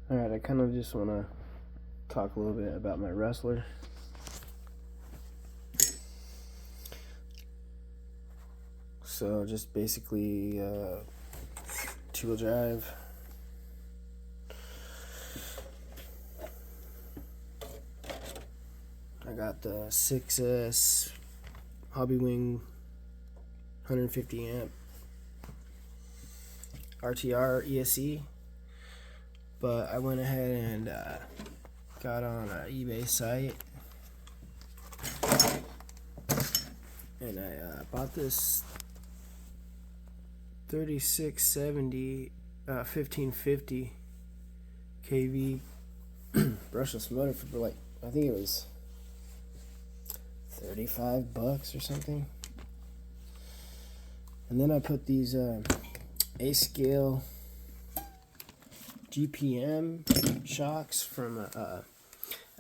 Alright, I kind of just want to talk a little bit about my Rustler. So just basically two-wheel drive. I got the 6S Hobby Wing 150 amp RTR ESC, but I went ahead and got on an eBay site and I bought this 3670 1550 kV brushless motor for like, I think it was $35 or something. And then I put these A-scale GPM shocks from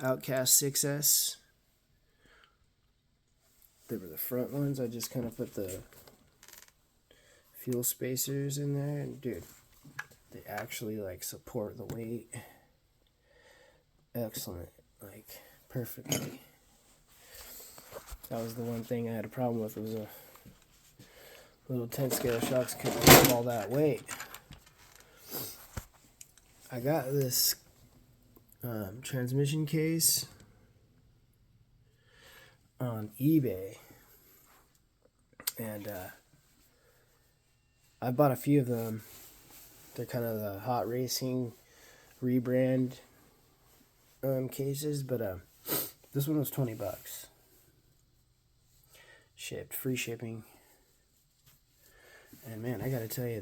Outcast 6S. They were the front ones. I just kind of put the fuel spacers in there, and dude, they actually like support the weight. Excellent, like perfectly. That was the one thing I had a problem with, was a little 10 scale shocks couldn't hold all that weight. I got this transmission case on eBay, and I bought a few of them. They're kind of the hot racing rebrand cases, but this one was $20. Shipped, free shipping. And man, I gotta tell you,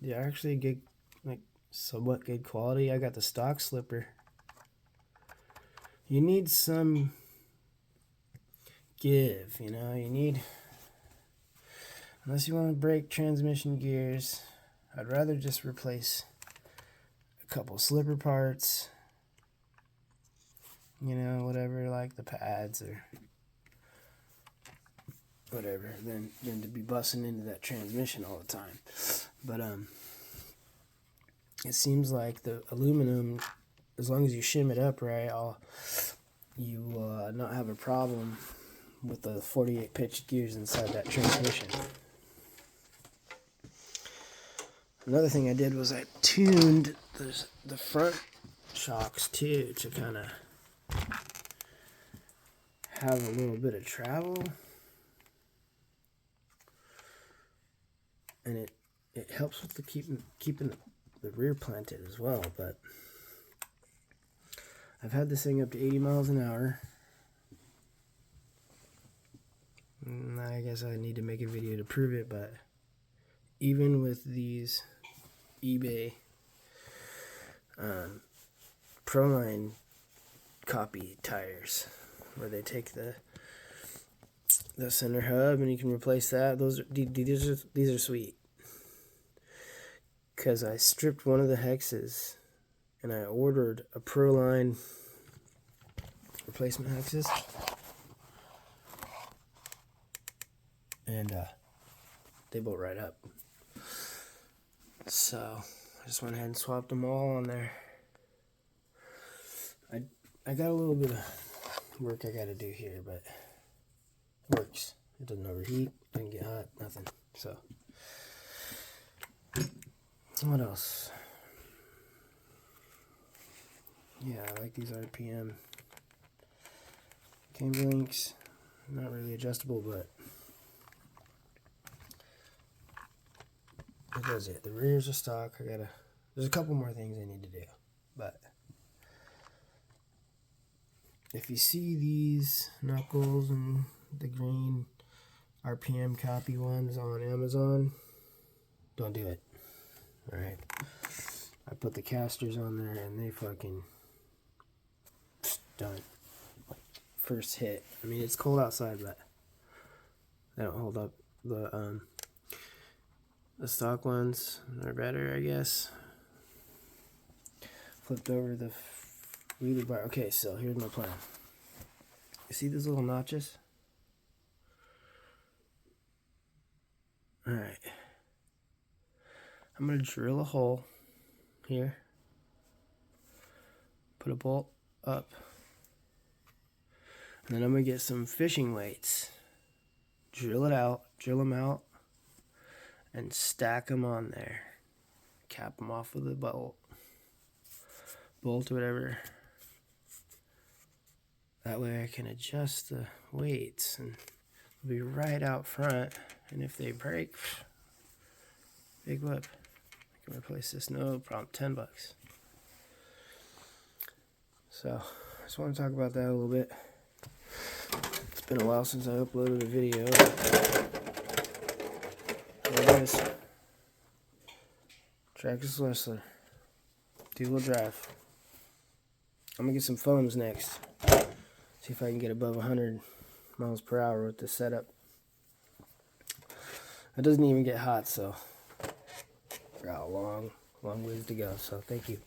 they're actually good, like somewhat good quality. I got the stock slipper. You need some give, you know, unless you want to break transmission gears, I'd rather just replace a couple slipper parts, you know, whatever, like the pads or whatever, than to be busting into that transmission all the time. But it seems like the aluminum, as long as you shim it up right, you will not have a problem with the 48 pitched gears inside that transmission. Another thing I did was I tuned the front shocks too, to kind of have a little bit of travel, and it helps with the keeping the rear planted as well. But I've had this thing up to 80 miles an hour. I guess I need to make a video to prove it, but even with these eBay Proline copy tires, where they take the center hub and you can replace that, these are sweet. Because I stripped one of the hexes and I ordered a Proline replacement hexes, and they bolt right up. So I just went ahead and swapped them all on there. I got a little bit of work I gotta do here, but it works. It doesn't overheat, doesn't get hot, nothing. So what else? Yeah, I like these RPM camber links. Not really adjustable, but it does it. The rears are stock. There's a couple more things I need to do, but if you see these knuckles and the green RPM copy ones on Amazon, don't do it. Alright, I put the casters on there and they fucking done. Like, first hit. I mean, it's cold outside, but they don't hold up. The stock ones are better, I guess. Flipped over the wheelie bar. Okay, so here's my plan. You see these little notches? Alright. I'm going to drill a hole here put a bolt up. And then I'm going to get some fishing weights. Drill them out, and stack them on there. Cap them off with a bolt or whatever. That way I can adjust the weights and they'll be right out front. And if they break, big whip. I can replace this, no problem, $10. So, I just want to talk about that a little bit. It's been a while since I uploaded a video. There it is. Traxxas rustler. 2-wheel drive. I'm going to get some foams next. See if I can get above 100 miles per hour with this setup. It doesn't even get hot, so got a long ways to go. So thank you.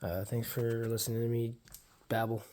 Thanks for listening to me babble.